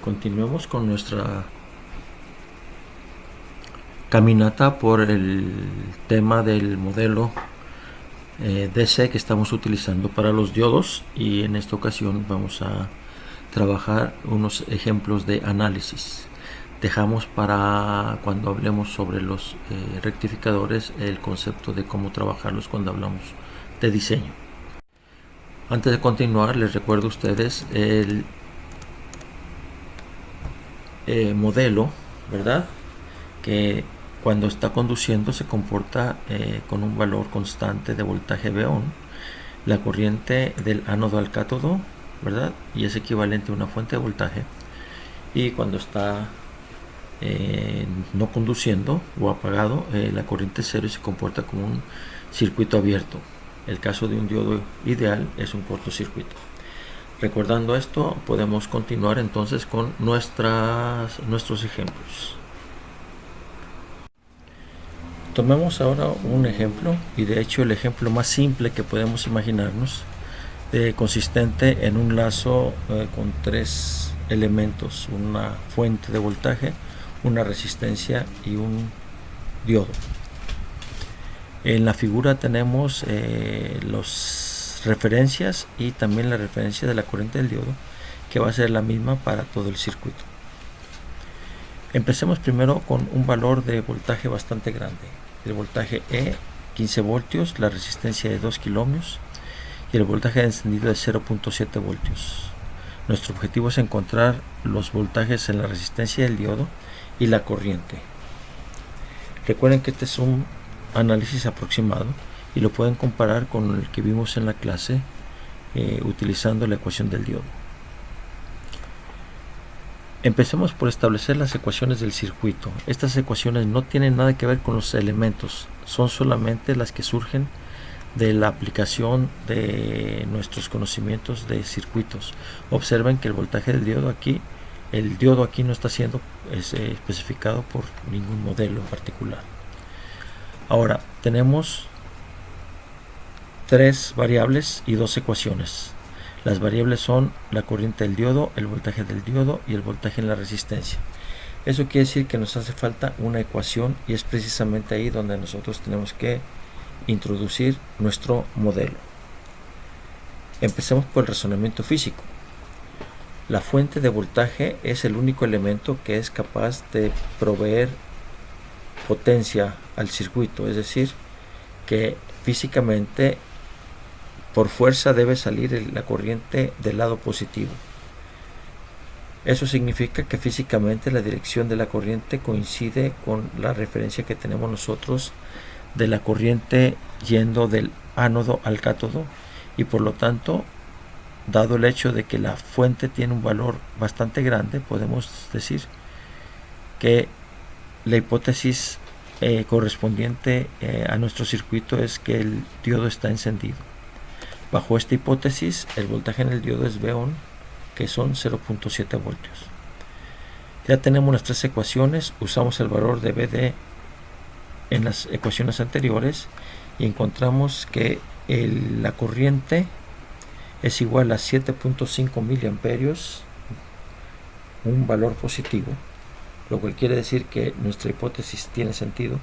Continuemos con nuestra caminata por el tema del modelo DC que estamos utilizando para los diodos, y en esta ocasión vamos a trabajar unos ejemplos de análisis. Dejamos para cuando hablemos sobre los rectificadores el concepto de cómo trabajarlos cuando hablamos de diseño. Antes de continuar, les recuerdo a ustedes el modelo, ¿verdad? Que cuando está conduciendo se comporta con un valor constante de voltaje V1, la corriente del ánodo al cátodo, ¿verdad? Y es equivalente a una fuente de voltaje. Y cuando está no conduciendo o apagado, la corriente cero se comporta como un circuito abierto. El caso de un diodo ideal es un cortocircuito. Recordando esto, podemos continuar entonces con nuestros ejemplos. Tomemos ahora un ejemplo, y de hecho el ejemplo más simple que podemos imaginarnos, consistente en un lazo con tres elementos: una fuente de voltaje, una resistencia y un diodo. En la figura tenemos las referencias y también la referencia de la corriente del diodo, que va a ser la misma para todo el circuito. Empecemos primero con un valor de voltaje bastante grande. El voltaje E, 15 voltios, la resistencia de 2 kiloohmios y el voltaje de encendido de 0.7 voltios. Nuestro objetivo es encontrar los voltajes en la resistencia del diodo y la corriente. Recuerden que este es un análisis aproximado y lo pueden comparar con el que vimos en la clase utilizando la ecuación del diodo. Empecemos por establecer las ecuaciones del circuito. Estas ecuaciones no tienen nada que ver con los elementos, son solamente las que surgen de la aplicación de nuestros conocimientos de circuitos. Observen que el voltaje del diodo aquí, no está siendo especificado por ningún modelo en particular. Ahora tenemos tres variables y dos ecuaciones. Las variables son la corriente del diodo, el voltaje del diodo y el voltaje en la resistencia. Eso quiere decir que nos hace falta una ecuación, y es precisamente ahí donde nosotros tenemos que introducir nuestro modelo. Empecemos por el razonamiento físico. La fuente de voltaje es el único elemento que es capaz de proveer potencia al circuito, es decir, que físicamente por fuerza debe salir la corriente del lado positivo. Eso significa que físicamente la dirección de la corriente coincide con la referencia que tenemos nosotros de la corriente yendo del ánodo al cátodo, y por lo tanto, dado el hecho de que la fuente tiene un valor bastante grande, podemos decir que la hipótesis correspondiente a nuestro circuito es que el diodo está encendido. Bajo esta hipótesis, el voltaje en el diodo es V1, que son 0.7 voltios. Ya tenemos las tres ecuaciones, usamos el valor de VD en las ecuaciones anteriores y encontramos que la corriente es igual a 7.5 miliamperios, un valor positivo, lo cual quiere decir que nuestra hipótesis tiene sentido,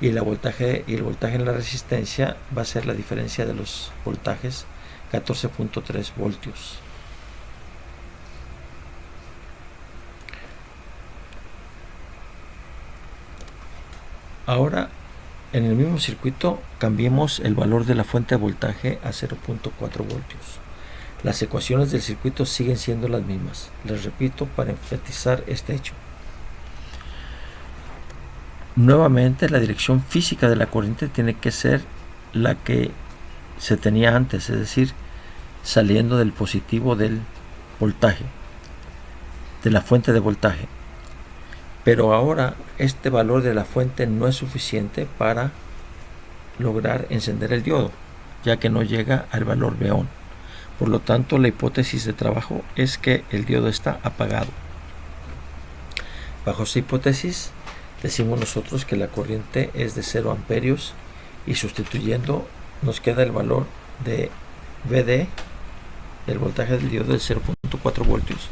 y el voltaje en la resistencia va a ser la diferencia de los voltajes, 14.3 voltios. Ahora, en el mismo circuito, cambiemos el valor de la fuente de voltaje a 0.4 voltios. Las ecuaciones del circuito siguen siendo las mismas. Les repito para enfatizar este hecho. Nuevamente, la dirección física de la corriente tiene que ser la que se tenía antes, es decir, saliendo del positivo del voltaje, de la fuente de voltaje. Pero ahora este valor de la fuente no es suficiente para lograr encender el diodo, ya que no llega al valor V1. Por lo tanto, la hipótesis de trabajo es que el diodo está apagado. Bajo esta hipótesis, decimos nosotros que la corriente es de 0 amperios, y sustituyendo nos queda el valor de VD, el voltaje del diodo de 0.4 voltios,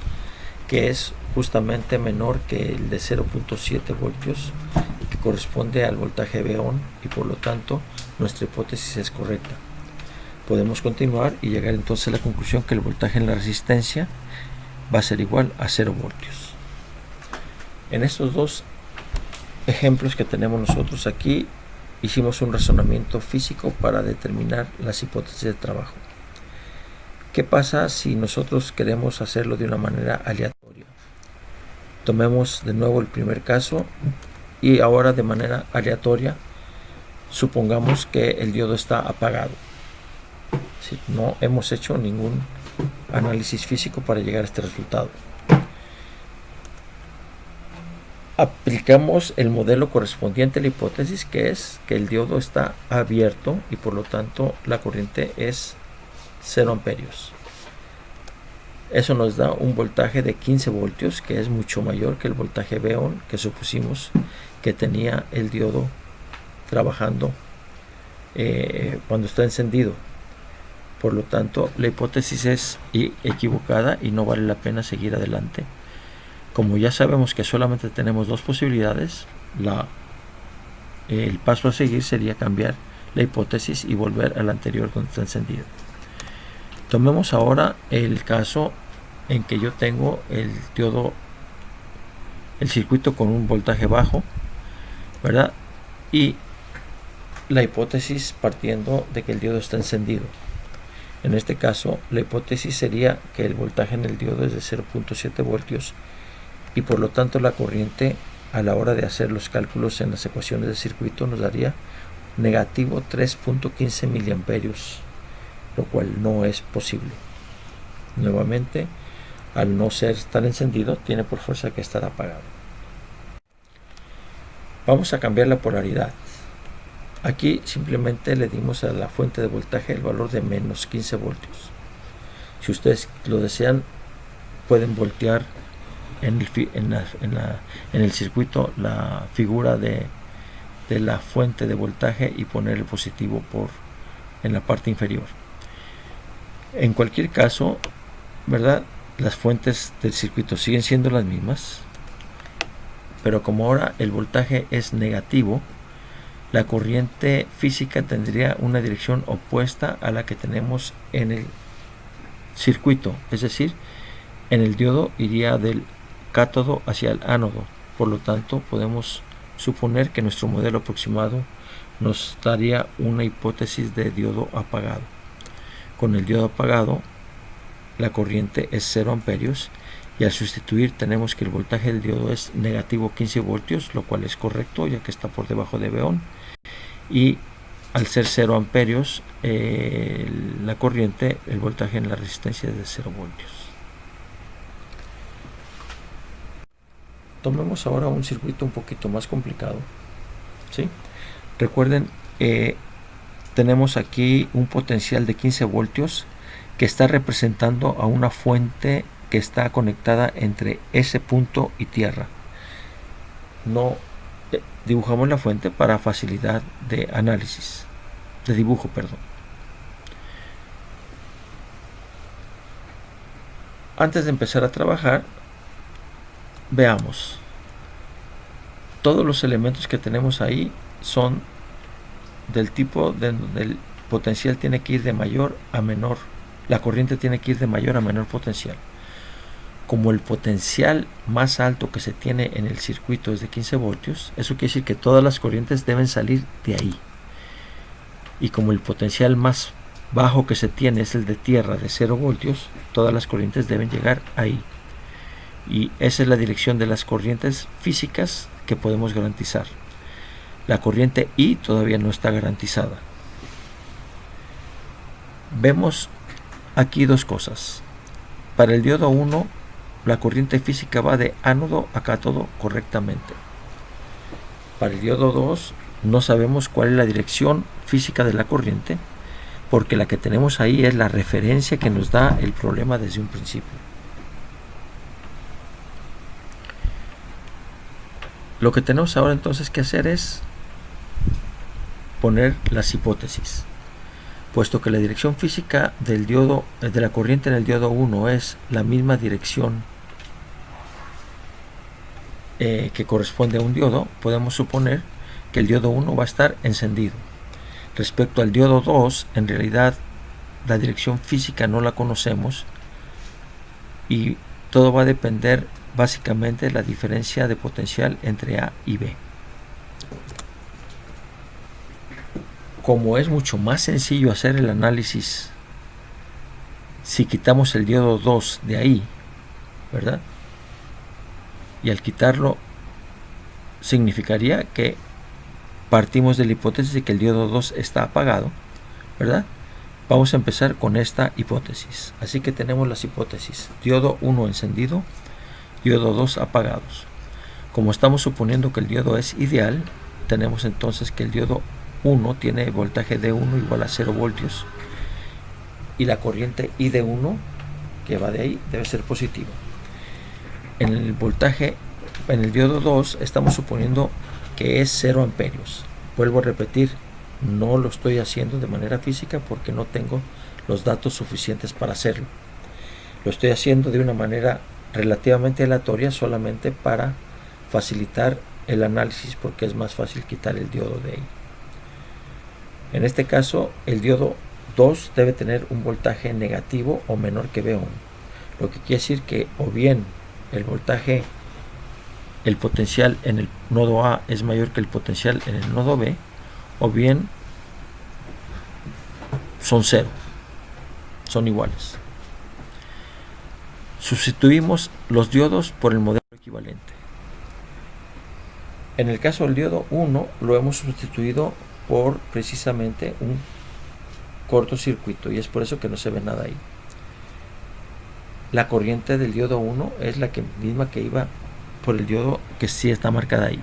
que es justamente menor que el de 0.7 voltios, que corresponde al voltaje B-on, y por lo tanto nuestra hipótesis es correcta. Podemos continuar y llegar entonces a la conclusión que el voltaje en la resistencia va a ser igual a 0 voltios. En estos dos ejemplos que tenemos nosotros aquí, hicimos un razonamiento físico para determinar las hipótesis de trabajo. ¿Qué pasa si nosotros queremos hacerlo de una manera aleatoria? Tomemos de nuevo el primer caso y ahora de manera aleatoria supongamos que el diodo está apagado. Si no hemos hecho ningún análisis físico para llegar a este resultado. Aplicamos el modelo correspondiente a la hipótesis, que es que el diodo está abierto y por lo tanto la corriente es 0 amperios. Eso nos da un voltaje de 15 voltios, que es mucho mayor que el voltaje B-on que supusimos que tenía el diodo trabajando cuando está encendido. Por lo tanto, la hipótesis es equivocada y no vale la pena seguir adelante. Como ya sabemos que solamente tenemos dos posibilidades, el paso a seguir sería cambiar la hipótesis y volver a la anterior donde está encendido. Tomemos ahora el caso en que yo tengo el diodo, el circuito con un voltaje bajo, ¿verdad? Y la hipótesis partiendo de que el diodo está encendido. En este caso, la hipótesis sería que el voltaje en el diodo es de 0.7 voltios y por lo tanto la corriente, a la hora de hacer los cálculos en las ecuaciones del circuito, nos daría negativo 3.15 miliamperios, lo cual no es posible. Nuevamente, al no ser tan encendido, tiene por fuerza que estar apagado. Vamos a cambiar la polaridad. Aquí simplemente le dimos a la fuente de voltaje el valor de menos 15 voltios. Si ustedes lo desean, pueden voltear en el circuito la figura de la fuente de voltaje y poner el positivo en la parte inferior. En cualquier caso, ¿verdad? Las fuentes del circuito siguen siendo las mismas, pero como ahora el voltaje es negativo, la corriente física tendría una dirección opuesta a la que tenemos en el circuito, es decir, en el diodo iría del cátodo hacia el ánodo. Por lo tanto, podemos suponer que nuestro modelo aproximado nos daría una hipótesis de diodo apagado. Con el diodo apagado, la corriente es 0 amperios y al sustituir tenemos que el voltaje del diodo es negativo 15 voltios, lo cual es correcto ya que está por debajo de B-on. Y al ser 0 amperios, la corriente, el voltaje en la resistencia es de 0 voltios. Tomemos ahora un circuito un poquito más complicado, ¿sí? Recuerden, tenemos aquí un potencial de 15 voltios que está representando a una fuente que está conectada entre ese punto y tierra. No dibujamos la fuente para facilidad de análisis, de dibujo, perdón. Antes de empezar a trabajar, veamos. Todos los elementos que tenemos ahí son del tipo de donde el potencial tiene que ir de mayor a menor. La corriente tiene que ir de mayor a menor potencial. Como el potencial más alto que se tiene en el circuito es de 15 voltios, eso quiere decir que todas las corrientes deben salir de ahí. Y como el potencial más bajo que se tiene es el de tierra de 0 voltios, todas las corrientes deben llegar ahí. Y esa es la dirección de las corrientes físicas que podemos garantizar. La corriente I todavía no está garantizada. Vemos aquí dos cosas. Para el diodo 1, la corriente física va de ánodo a cátodo correctamente. Para el diodo 2, no sabemos cuál es la dirección física de la corriente, porque la que tenemos ahí es la referencia que nos da el problema desde un principio. Lo que tenemos ahora entonces que hacer es poner las hipótesis. Puesto que la dirección física del diodo, de la corriente en el diodo 1 es la misma dirección que corresponde a un diodo, podemos suponer que el diodo 1 va a estar encendido. Respecto al diodo 2, en realidad la dirección física no la conocemos y todo va a depender básicamente de la diferencia de potencial entre A y B. Como es mucho más sencillo hacer el análisis si quitamos el diodo 2 de ahí, ¿verdad? Y al quitarlo significaría que partimos de la hipótesis de que el diodo 2 está apagado, ¿verdad? Vamos a empezar con esta hipótesis. Así que tenemos las hipótesis: diodo 1 encendido, diodo 2 apagados. Como estamos suponiendo que el diodo es ideal, tenemos entonces que el diodo 1 tiene voltaje D1 igual a 0 voltios y la corriente I de 1 que va de ahí debe ser positiva. En el voltaje, en el diodo 2 estamos suponiendo que es 0 amperios. Vuelvo a repetir, no lo estoy haciendo de manera física porque no tengo los datos suficientes para hacerlo. Lo estoy haciendo de una manera relativamente aleatoria solamente para facilitar el análisis, porque es más fácil quitar el diodo de ahí. En este caso, el diodo 2 debe tener un voltaje negativo o menor que V1, lo que quiere decir que o bien el voltaje, el potencial en el nodo A es mayor que el potencial en el nodo B, o bien son cero, son iguales. Sustituimos los diodos por el modelo equivalente. En el caso del diodo 1 lo hemos sustituido por precisamente un cortocircuito y es por eso que no se ve nada ahí. La corriente del diodo 1 es la misma que iba por el diodo que sí está marcada ahí.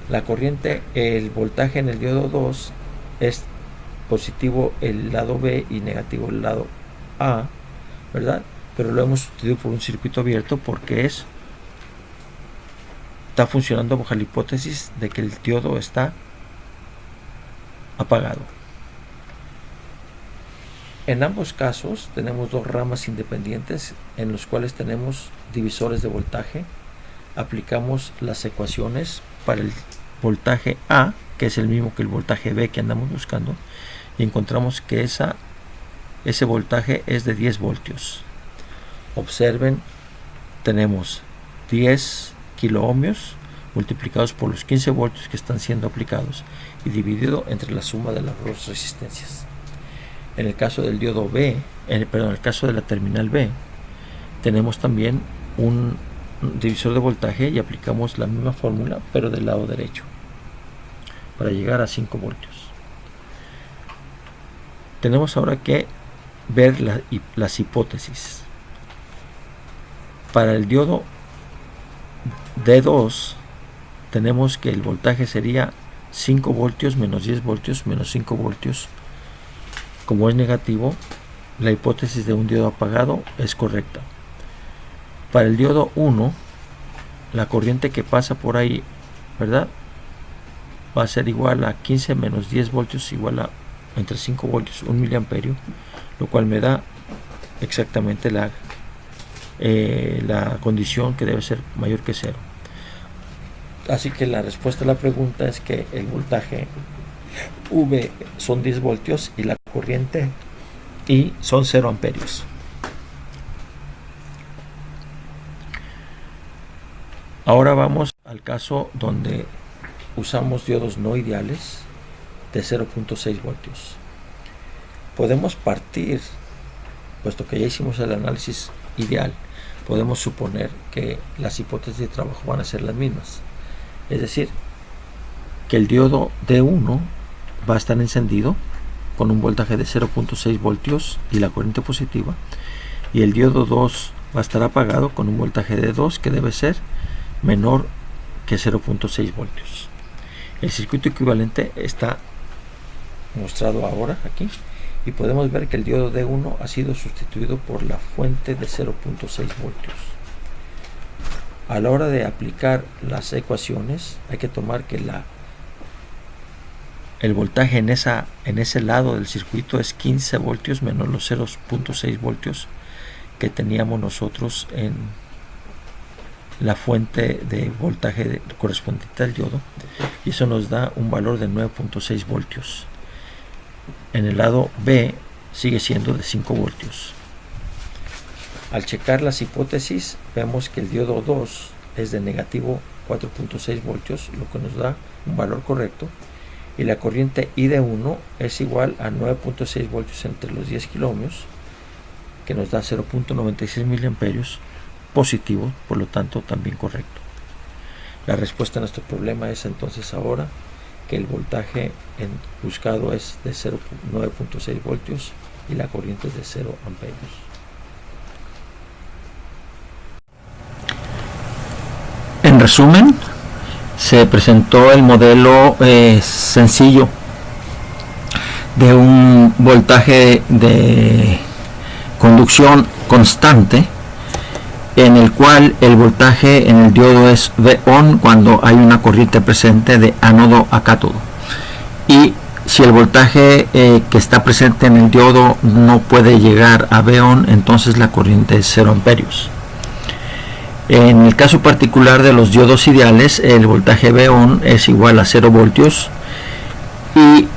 La corriente, el voltaje en el diodo 2 es positivo el lado B y negativo el lado A, ¿verdad? Pero lo hemos sustituido por un circuito abierto porque está funcionando bajo la hipótesis de que el diodo está apagado. En ambos casos tenemos dos ramas independientes en los cuales tenemos divisores de voltaje. Aplicamos las ecuaciones para el voltaje A, que es el mismo que el voltaje B que andamos buscando, y encontramos que ese voltaje es de 10 voltios. Observen, tenemos 10 kiloohmios multiplicados por los 15 voltios que están siendo aplicados y dividido entre la suma de las dos resistencias. En el caso del diodo B, en el caso de la terminal B, tenemos también un divisor de voltaje y aplicamos la misma fórmula pero del lado derecho para llegar a 5 voltios. Tenemos ahora que ver las hipótesis. Para el diodo D2 tenemos que el voltaje sería 5 voltios menos 10 voltios menos 5 voltios. Como es negativo, la hipótesis de un diodo apagado es correcta. Para el diodo 1, la corriente que pasa por ahí, ¿verdad?, va a ser igual a 15 menos 10 voltios igual a entre 5 voltios, 1 miliamperio, lo cual me da exactamente la condición que debe ser mayor que 0. Así que la respuesta a la pregunta es que el voltaje V son 10 voltios y la corriente I son 0 amperios. Ahora vamos al caso donde usamos diodos no ideales de 0.6 voltios. Podemos partir, puesto que ya hicimos el análisis ideal, podemos suponer que las hipótesis de trabajo van a ser las mismas. Es decir, que el diodo D1 va a estar encendido con un voltaje de 0.6 voltios y la corriente positiva, y el diodo 2 va a estar apagado con un voltaje de 2 que debe ser menor que 0.6 voltios. El circuito equivalente está mostrado ahora aquí y podemos ver que el diodo D1 ha sido sustituido por la fuente de 0.6 voltios. A la hora de aplicar las ecuaciones hay que tomar que el voltaje en ese lado del circuito es 15 voltios menos los 0.6 voltios que teníamos nosotros la fuente de voltaje correspondiente al diodo, y eso nos da un valor de 9.6 voltios. En el lado B sigue siendo de 5 voltios. Al checar las hipótesis, vemos que el diodo 2 es de negativo 4.6 voltios, lo que nos da un valor correcto, y la corriente I de 1 es igual a 9.6 voltios entre los 10 kiloohmios, que nos da 0.96 miliamperios, positivo, por lo tanto también correcto. La respuesta a nuestro problema es entonces ahora que el voltaje buscado es de 9.6 voltios y la corriente es de 0 amperios. En resumen, se presentó el modelo sencillo de un voltaje de conducción constante, en el cual el voltaje en el diodo es V-on cuando hay una corriente presente de ánodo a cátodo, y si el voltaje que está presente en el diodo no puede llegar a V-on, entonces la corriente es 0 amperios. En el caso particular de los diodos ideales, el voltaje V-on es igual a 0 voltios, y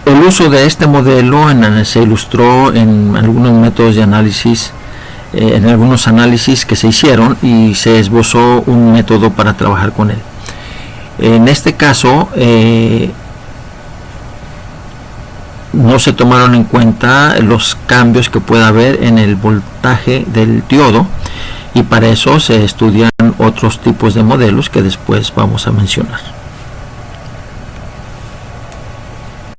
el uso de este modelo se ilustró en algunos métodos de análisis, en algunos análisis que se hicieron, y se esbozó un método para trabajar con él. En este caso no se tomaron en cuenta los cambios que pueda haber en el voltaje del diodo, y para eso se estudian otros tipos de modelos que después vamos a mencionar.